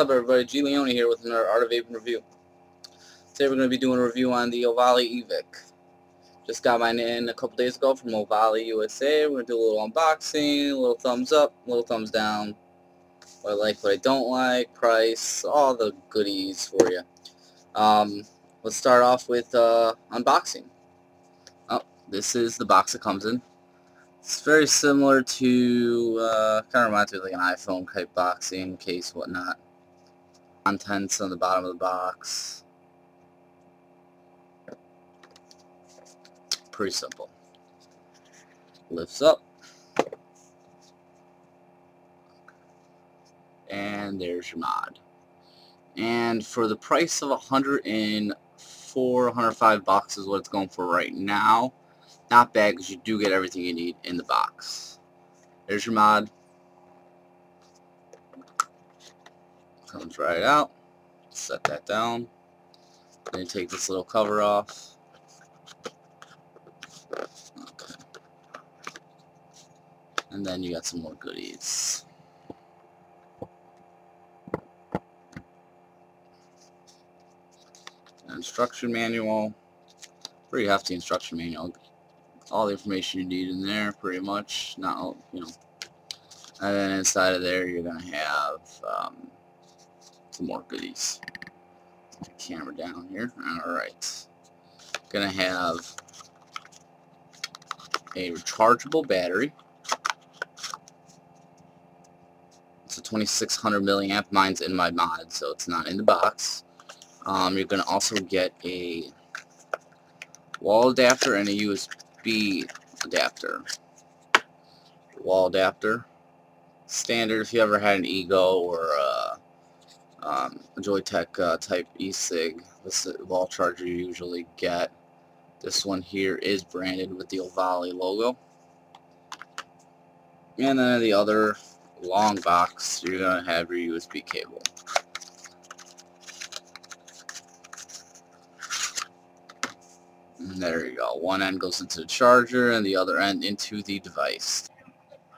What's up, everybody? Leone here with another Art of Vaping review. Today we're going to be doing a review on the Ovale Evic. Just got mine in a couple days ago from Ovale, USA. We're going to do a little unboxing, a little thumbs up, a little thumbs down. What I like, what I don't like, price, all the goodies for you. Let's start off with unboxing. Oh, this is the box it comes in. It's very similar to, kind of reminds me of like an iPhone type boxing case, whatnot. Contents on the bottom of the box. Pretty simple. Lifts up. And there's your mod. And for the price of 104, 105 bucks is what it's going for right now. Not bad, because you do get everything you need in the box. There's your mod. Comes right out. Set that down. Then you take this little cover off. Okay. And then you got some more goodies. An instruction manual. Pretty hefty instruction manual. All the information you need in there, pretty much. Not, you know. And then inside of there, you're gonna have some more goodies. Put the camera down here. Alright. Gonna have a rechargeable battery. It's a 2600 milliamp. Mine's in my mod, so it's not in the box. You're gonna also get a wall adapter and a USB adapter. Wall adapter. Standard if you ever had an Ego or a Joyetech type e-cig. This is the wall charger you usually get. This one here is branded with the Ovale logo. And then the other long box, you're going to have your USB cable. And there you go. One end goes into the charger and the other end into the device.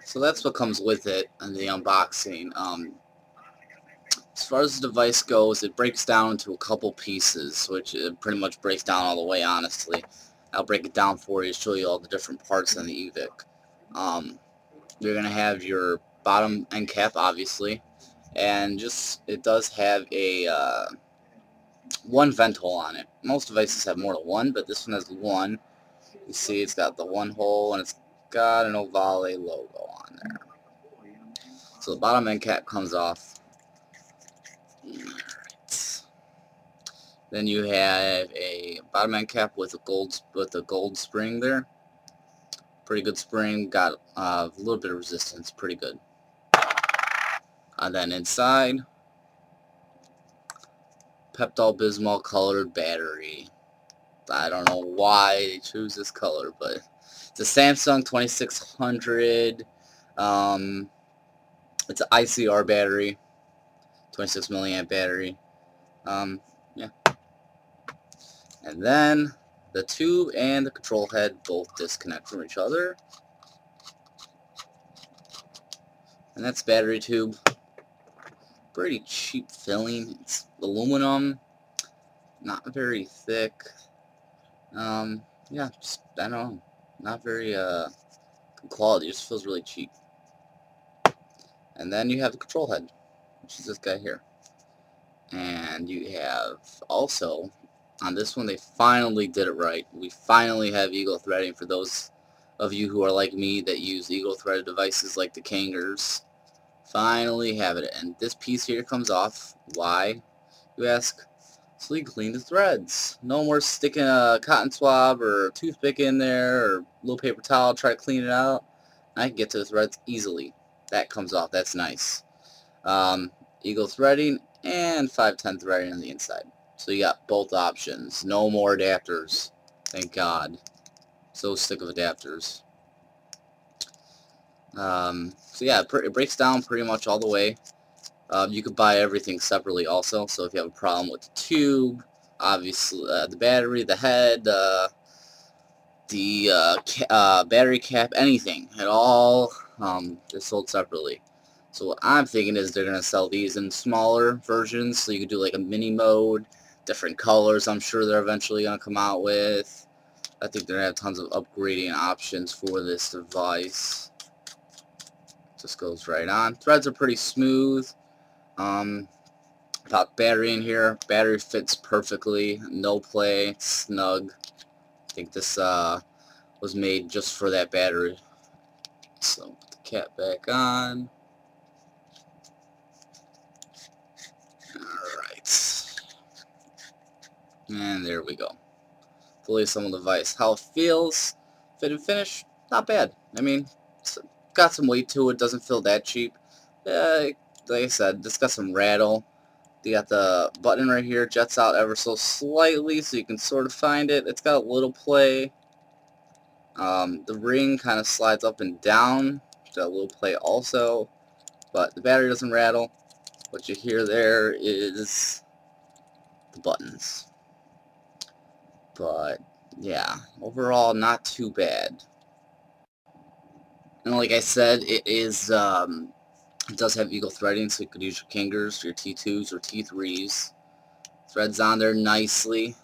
So that's what comes with it in the unboxing. As far as the device goes, it breaks down into a couple pieces, which it pretty much breaks down all the way, honestly. I'll break it down for you to show you all the different parts in the Evic. You're going to have your bottom end cap, obviously, and just it does have a one vent hole on it. Most devices have more than one, but this one has one. You see it's got the one hole, and it's got an Ovale logo on there. So the bottom end cap comes off. Alright. Then you have a bottom end cap with a gold spring there. Pretty good spring. Got a little bit of resistance. Pretty good. And then inside, Pepto-Bismol colored battery. I don't know why they choose this color, but it's a Samsung 2600. It's an ICR battery, 26 milliamp battery. Yeah. And then the tube and the control head both disconnect from each other. And that's battery tube. Pretty cheap filling. It's aluminum, not very thick. Yeah, just, I don't know, not very good quality. It just feels really cheap. And then you have the control head, which is this guy here. And you have also, on this one, they finally did it right. We finally have eagle threading for those of you who are like me that use eagle threaded devices like the Kangers. Finally have it. And this piece here comes off. Why, you ask? So you clean the threads. No more sticking a cotton swab or a toothpick in there or a little paper towel, try to clean it out. I can get to the threads easily. That comes off. That's nice. Eagle threading and 510 threading on the inside. So you got both options. No more adapters. Thank God. So sick of adapters. So yeah, it breaks down pretty much all the way. You could buy everything separately also. So if you have a problem with the tube, obviously the battery, the head, the battery cap, anything at all, they're sold separately. So what I'm thinking is they're going to sell these in smaller versions, so you could do like a mini mode, different colors I'm sure they're eventually going to come out with. I think they're going to have tons of upgrading options for this device. Just goes right on. Threads are pretty smooth. Got battery in here. Battery fits perfectly. No play. Snug. I think this was made just for that battery. So put the cap back on. Alright. And there we go. Fully assembled device. How it feels, fit and finish, not bad. I mean, it's got some weight to it. Doesn't feel that cheap. Like I said, this got some rattle. You got the button right here, jets out ever so slightly, so you can sort of find it. It's got a little play. The ring kind of slides up and down. It's got a little play also, but the battery doesn't rattle. What you hear there is the buttons. But yeah, overall not too bad. And like I said, it does have eagle threading, so you could use your Kangers, your T2s or T3s. Threads on there nicely.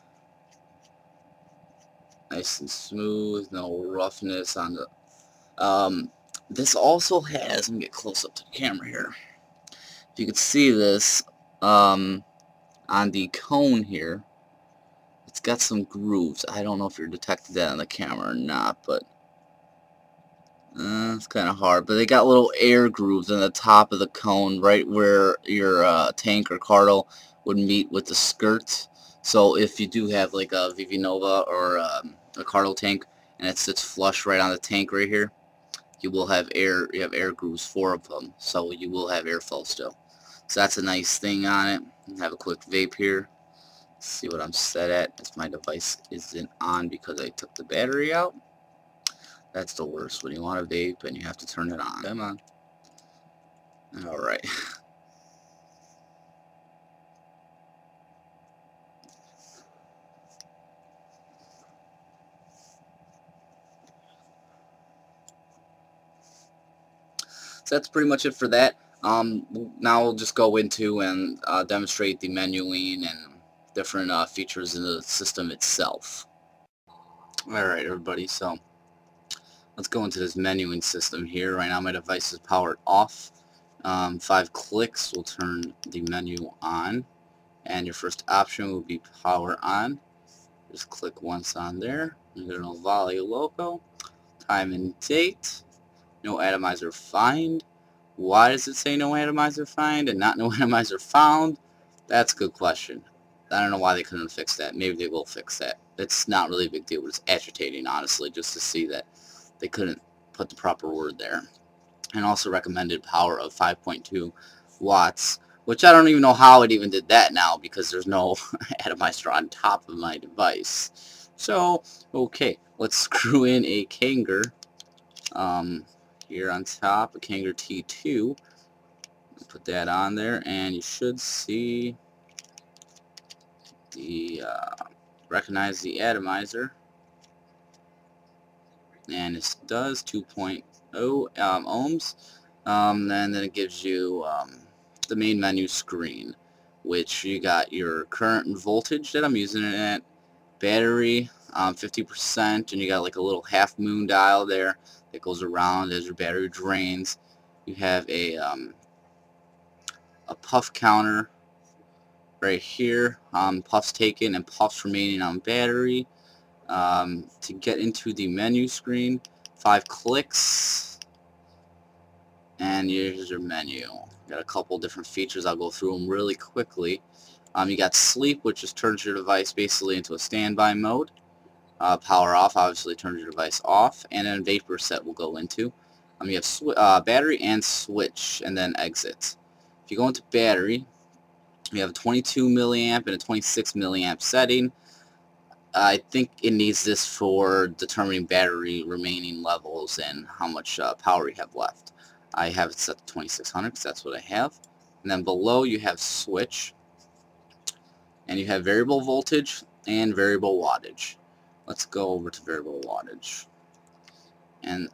Nice and smooth, no roughness on the... this also has, let me get close up to the camera here. If you could see this, on the cone here, it's got some grooves. I don't know if you're detecting that on the camera or not, but it's kind of hard. But they got little air grooves in the top of the cone, right where your tank or cardle would meet with the skirt. So if you do have like a VV Nova or a cardle tank and it sits flush right on the tank right here, you will have air. You have air grooves, 4 of them, so you will have airflow still. So that's a nice thing on it. Have a quick vape here. See what I'm set at, as my device isn't on because I took the battery out. That's the worst, when you want to vape and you have to turn it on. Come on. Alright. So that's pretty much it for that. Now we'll just go into and demonstrate the menuing and different features in the system itself. Alright everybody, so let's go into this menuing system here. Right now my device is powered off. 5 clicks will turn the menu on, and your first option will be power on. Just click once on there. You get an Ovale logo, time and date, no atomizer find. Why does it say no atomizer find and not no atomizer found? That's a good question. I don't know why they couldn't fix that. Maybe they will fix that. It's not really a big deal, but it's agitating, honestly, just to see that they couldn't put the proper word there. And also recommended power of 5.2 watts, which I don't even know how it even did that now, because there's no atomizer on top of my device. So, okay, let's screw in a Kanger here on top, a Kanger T2. Put that on there, and you should see the recognize the atomizer, and this does 2.0 ohms. And then it gives you the main menu screen, which you got your current and voltage that I'm using it at, battery 50%, and you got like a little half moon dial there that goes around as your battery drains. You have a puff counter right here, puffs taken and puffs remaining on battery. To get into the menu screen, 5 clicks, and here's your menu. Got a couple different features. I'll go through them really quickly. You got sleep, which just turns your device basically into a standby mode. Power off obviously turns your device off, and then vapor set will go into. You have battery and switch, and then exit. If you go into battery, you have a 22 milliamp and a 26 milliamp setting. I think it needs this for determining battery remaining levels and how much power you have left. I have it set to 2600 because that's what I have. And then below you have switch, and you have variable voltage and variable wattage. Let's go over to variable wattage. And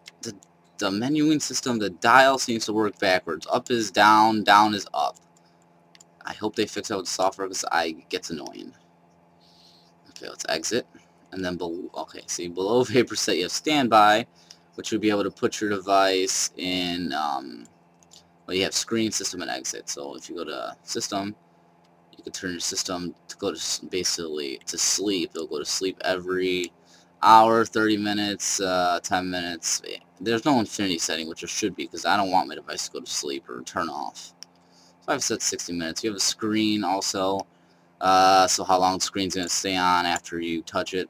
the menuing system, the dial seems to work backwards. Up is down, down is up. I hope they fix it with the software because it gets annoying. Okay, let's exit. And then below, okay, see below vapor set you have standby, which would be able to put your device in, well, you have screen, system, and exit. So if you go to system, you can turn your system to go to basically to sleep. It'll go to sleep every hour, 30 minutes, 10 minutes. There's no infinity setting, which there should be, because I don't want my device to go to sleep or turn off. So I've set 60 minutes. You have a screen also, so how long the screen's going to stay on after you touch it.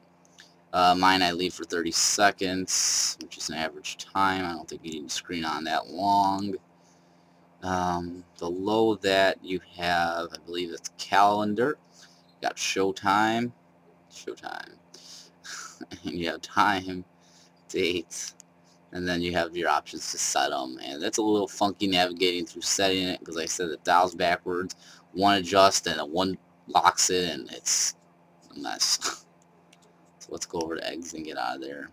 Mine I leave for 30 seconds, which is an average time. I don't think you need the screen on that long. Below that you have, I believe it's calendar. You got showtime, and you have time, date, and then you have your options to set them. And that's a little funky navigating through setting it, because like I said, the dial's backwards. One adjusts and one locks it, and it's a mess. So let's go over to exit and get out of there.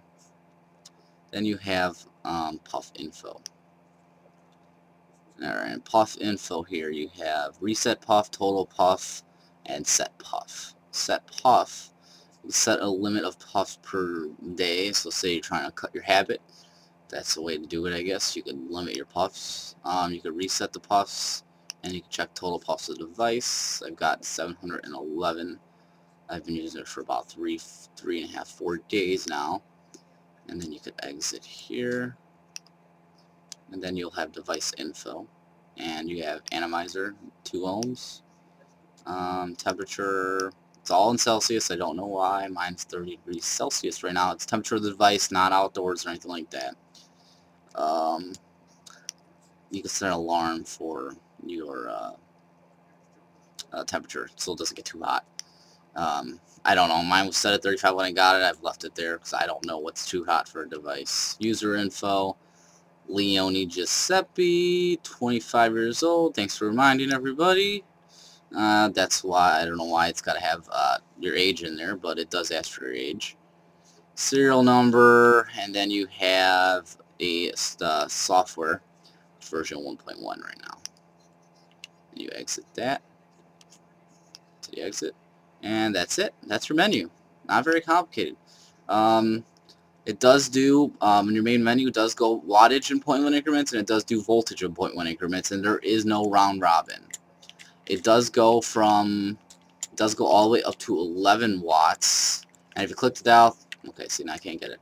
Then you have puff info. Alright, in puff info here you have reset puff, total puff, and set puff. Set puff, you set a limit of puffs per day. So say you're trying to cut your habit, that's the way to do it, I guess. You can limit your puffs. You can reset the puffs, and you can check total puffs of the device. I've got 711. I've been using it for about 3.5, 4 days now. And then you could exit here. And then you'll have device info, and you have atomizer, 2 ohms. Temperature, it's all in Celsius. I don't know why. Mine's 30 degrees Celsius right now. It's temperature of the device, not outdoors or anything like that. You can set an alarm for your temperature so it doesn't get too hot. I don't know. Mine was set at 35 when I got it. I've left it there because I don't know what's too hot for a device. User info. Leone Giuseppe, 25 years old. Thanks for reminding everybody. That's why, I don't know why it's got to have your age in there, but it does ask for your age. Serial number, and then you have a software version 1.1 right now. You exit that. So you exit, and that's it. That's your menu. Not very complicated. It does do, in your main menu, it does go wattage in 0.1 increments, and it does do voltage in 0.1 increments, and there is no round robin. It does go all the way up to 11 watts, and if you click the dial, okay, see, now I can't get it,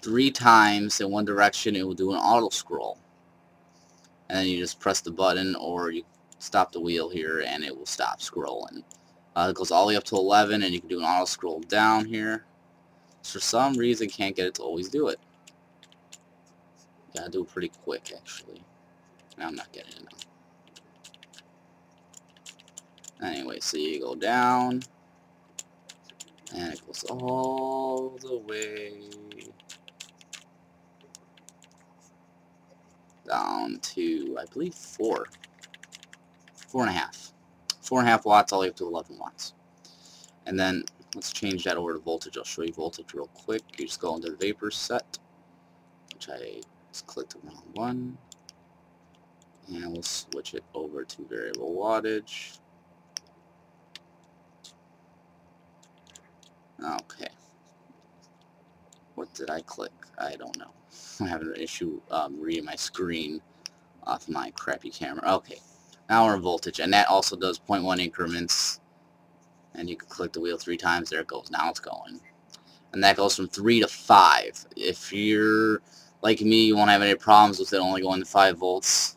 3 times in one direction, it will do an auto scroll. And then you just press the button, or you stop the wheel here, and it will stop scrolling. It goes all the way up to 11, and you can do an auto scroll down here. For some reason, can't get it to always do it. Gotta do it pretty quick, actually. I'm not getting it now. Anyway, so you go down, and it goes all the way down to, I believe, 4.5. 4.5 watts all the way up to 11 watts. And then let's change that over to voltage. I'll show you voltage real quick. You just go into the vapor set, which I just clicked the wrong one, and we'll switch it over to variable wattage. Okay. What did I click? I don't know. I'm having an issue reading my screen off my crappy camera. Okay. Now we're in voltage, and that also does 0.1 increments. And you can click the wheel 3 times. There it goes. Now it's going. And that goes from 3 to 5. If you're like me, you won't have any problems with it only going to 5 volts.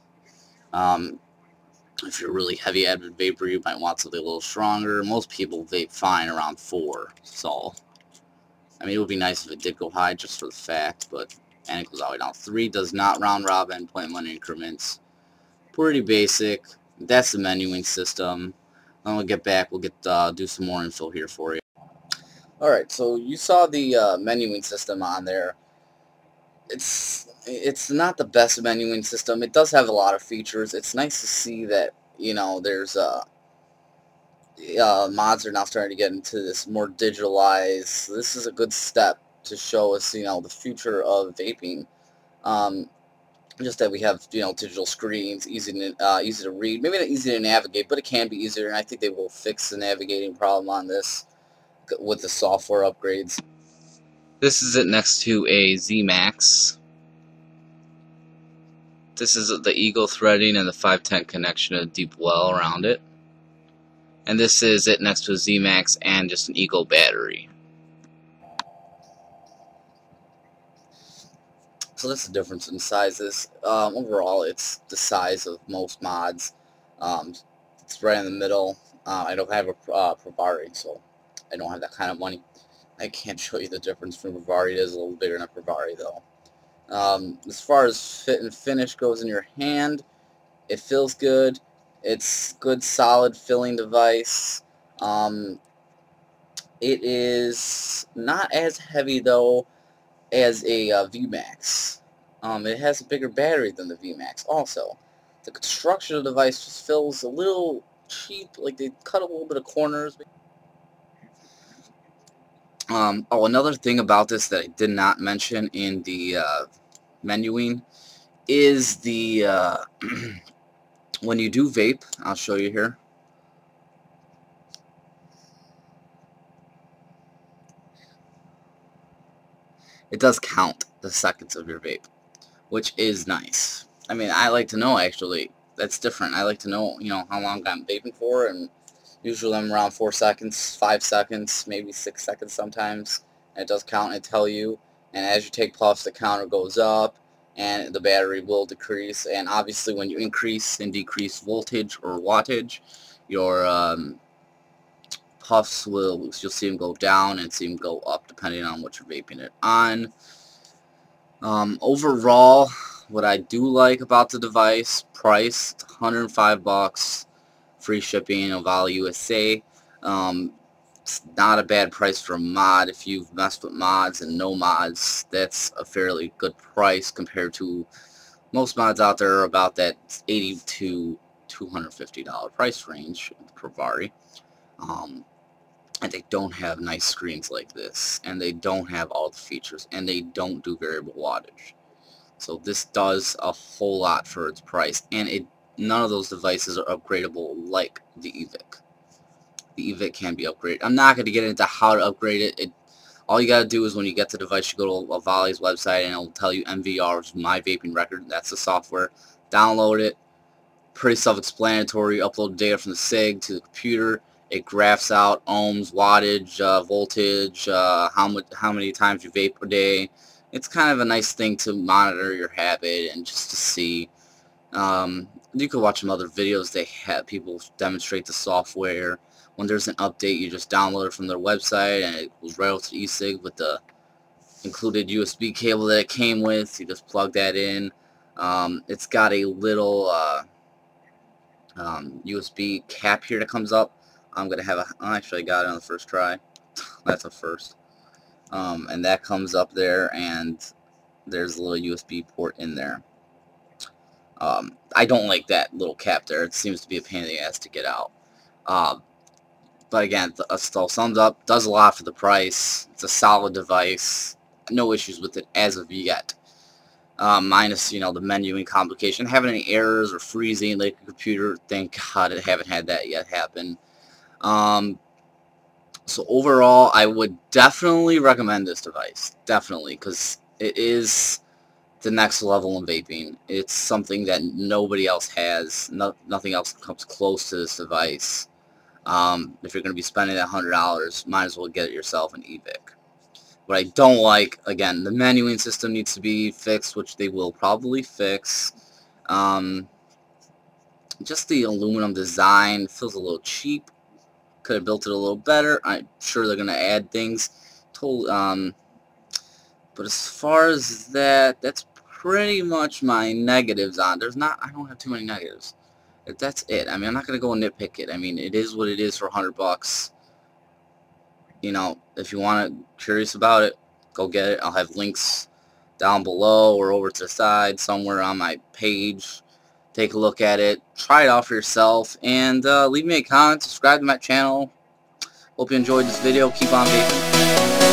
If you're really heavy avid vapor, you might want something a little stronger. Most people vape fine around 4. So, I mean, it would be nice if it did go high just for the fact. But, and it goes all the way down. 3 does not round robin, 0.1 increments. Pretty basic. That's the menuing system. When we get back, we'll do some more info here for you. Alright, so you saw the menuing system on there. It's not the best menuing system. It does have a lot of features. It's nice to see that, you know, there's mods are now starting to get into this more digitalized. This is a good step to show us, you know, the future of vaping. Just that we have, you know, digital screens, easy to read. Maybe not easy to navigate, but it can be easier, and I think they will fix the navigating problem on this with the software upgrades. This is it next to a Z-Max. This is the Eagle threading and the 510 connection, a deep well around it. And this is it next to a Z-Max and just an Eagle battery. So that's the difference in sizes. Overall, it's the size of most mods. It's right in the middle. I don't have a Pravari, so I don't have that kind of money. I can't show you the difference from Pravari. It is a little bigger than a Pravari, though. As far as fit and finish goes in your hand, it feels good. It's good, solid filling device. It is not as heavy, though, as a VMAX. It has a bigger battery than the VMAX also. The construction of the device just feels a little cheap, like they cut a little bit of corners. Oh, another thing about this that I did not mention in the menuing is the when you do vape, I'll show you here. It does count the seconds of your vape, which is nice. I mean, I like to know, actually. That's different. I like to know, you know, how long I'm vaping for, and usually I'm around 4 seconds, 5 seconds, maybe 6 seconds sometimes. And it does count and tell you. And as you take puffs, the counter goes up, and the battery will decrease. And obviously, when you increase and decrease voltage or wattage, your puffs you'll see them go down and see them go up depending on what you're vaping it on. Overall, what I do like about the device, price, $105, free shipping, Ovale USA. It's not a bad price for a mod. If you've messed with mods and no mods, that's a fairly good price compared to most mods out there, about that $80 to $250 price range per Pravari. And they don't have nice screens like this, and they don't have all the features, and they don't do variable wattage. So this does a whole lot for its price, and none of those devices are upgradable like the Evic. The Evic can be upgraded. I'm not going to get into how to upgrade it. All you got to do is when you get the device, you go to Ovale's website, and it'll tell you MVR, which is My Vaping Record. That's the software. Download it. Pretty self-explanatory. Upload data from the SIG to the computer. It graphs out ohms, wattage, voltage, how many times you vape a day. It's kind of a nice thing to monitor your habit and just to see. You could watch some other videos. They have people demonstrate the software. When there's an update, you just download it from their website, and it goes right over to eSig with the included USB cable that it came with. You just plug that in. It's got a little USB cap here that comes up. I'm going to have I actually got it on the first try. That's a first. And that comes up there, and there's a little USB port in there. I don't like that little cap there. It seems to be a pain in the ass to get out. But again, still sums up, does a lot for the price. It's a solid device. No issues with it as of yet. Minus, you know, the menuing complication. Having any errors or freezing like a computer, thank God I haven't had that yet happen. So overall, I would definitely recommend this device. Definitely, because it is the next level in vaping. It's something that nobody else has. Nothing else comes close to this device. If you're going to be spending that $100, might as well get it yourself an Evic. What I don't like, again, the menuing system needs to be fixed, which they will probably fix. Just the aluminum design feels a little cheap. Could have built it a little better. I'm sure they're going to add things. But as far as that, that's pretty much my negatives on. I don't have too many negatives. That's it. I mean, I'm not going to go nitpick it. I mean, it is what it is for $100. You know, if you curious about it, go get it. I'll have links down below or over to the side somewhere on my page. Take a look at it. Try it out for yourself. And leave me a comment. Subscribe to my channel. Hope you enjoyed this video. Keep on vaping.